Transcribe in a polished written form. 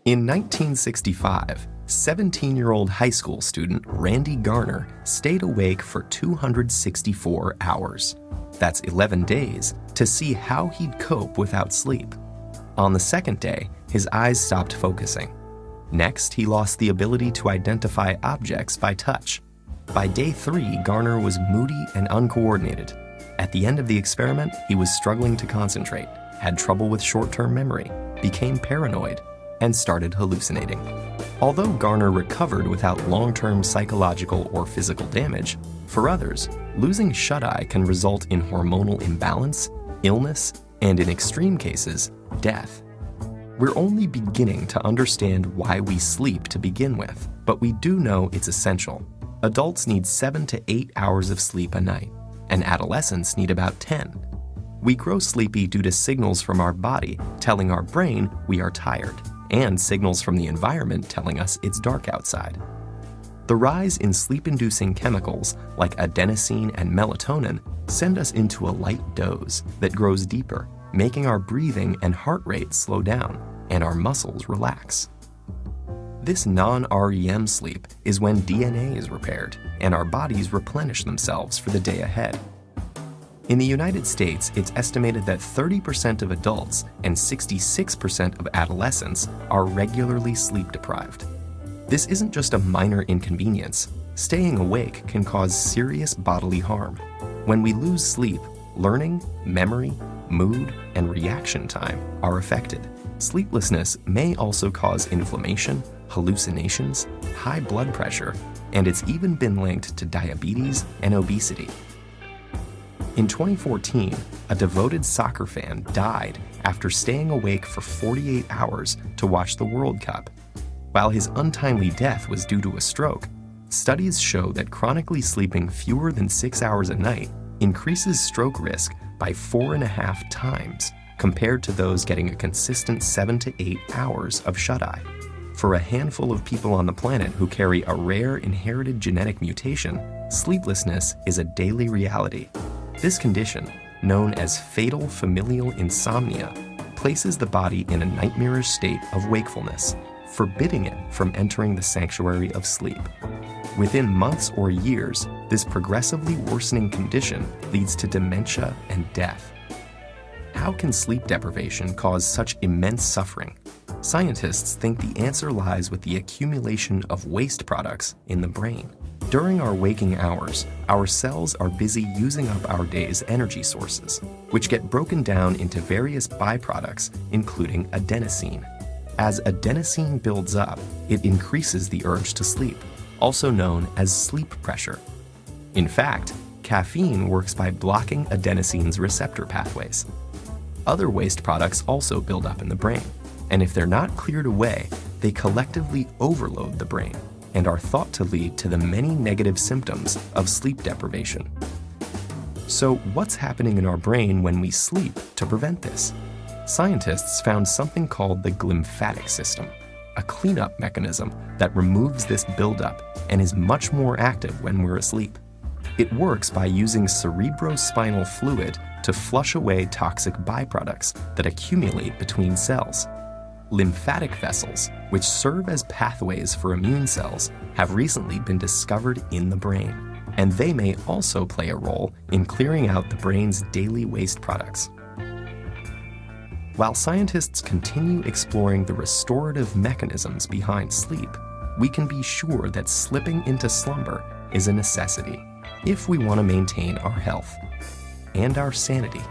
In 1965, 17-year-old high school student Randy Garner stayed awake for 264 hours. That's 11 days to see how he'd cope without sleep. On the second day, his eyes stopped focusing. Next, he lost the ability to identify objects by touch. By day 3, Garner was moody and uncoordinated. At the end of the experiment, he was struggling to concentrate, had trouble with short-term memory, became paranoid, and started hallucinating. Although Garner recovered without long-term psychological or physical damage, for others, losing shut-eye can result in hormonal imbalance, illness, and in extreme cases, death. We're only beginning to understand why we sleep to begin with, but we do know it's essential. Adults need 7 to 8 hours of sleep a night, and adolescents need about 10. We grow sleepy due to signals from our body telling our brain we are tired, and signals from the environment telling us it's dark outside. The rise in sleep-inducing chemicals like adenosine and melatonin send us into a light doze that grows deeper, making our breathing and heart rate slow down and our muscles relax. This non-REM sleep is when DNA is repaired and our bodies replenish themselves for the day ahead. In the United States, it's estimated that 30% of adults and 66% of adolescents are regularly sleep-deprived. This isn't just a minor inconvenience. Staying awake can cause serious bodily harm. When we lose sleep, learning, memory, mood, and reaction time are affected. Sleeplessness may also cause inflammation, hallucinations, high blood pressure, and it's even been linked to diabetes and obesity. In 2014, a devoted soccer fan died after staying awake for 48 hours to watch the World Cup. While his untimely death was due to a stroke, studies show that chronically sleeping fewer than 6 hours a night increases stroke risk by 4.5 times compared to those getting a consistent 7 to 8 hours of shut-eye. For a handful of people on the planet who carry a rare inherited genetic mutation, sleeplessness is a daily reality. This condition, known as fatal familial insomnia, places the body in a nightmarish state of wakefulness, forbidding it from entering the sanctuary of sleep. Within months or years, this progressively worsening condition leads to dementia and death. How can sleep deprivation cause such immense suffering? Scientists think the answer lies with the accumulation of waste products in the brain. During our waking hours, our cells are busy using up our day's energy sources, which get broken down into various byproducts, including adenosine. As adenosine builds up, it increases the urge to sleep, also known as sleep pressure. In fact, caffeine works by blocking adenosine's receptor pathways. Other waste products also build up in the brain, and if they're not cleared away, they collectively overload the brain and are thought to lead to the many negative symptoms of sleep deprivation. So what's happening in our brain when we sleep to prevent this? Scientists found something called the glymphatic system, a cleanup mechanism that removes this buildup and is much more active when we're asleep. It works by using cerebrospinal fluid to flush away toxic byproducts that accumulate between cells. Lymphatic vessels, which serve as pathways for immune cells, have recently been discovered in the brain, and they may also play a role in clearing out the brain's daily waste products. While scientists continue exploring the restorative mechanisms behind sleep, we can be sure that slipping into slumber is a necessity if we want to maintain our health and our sanity.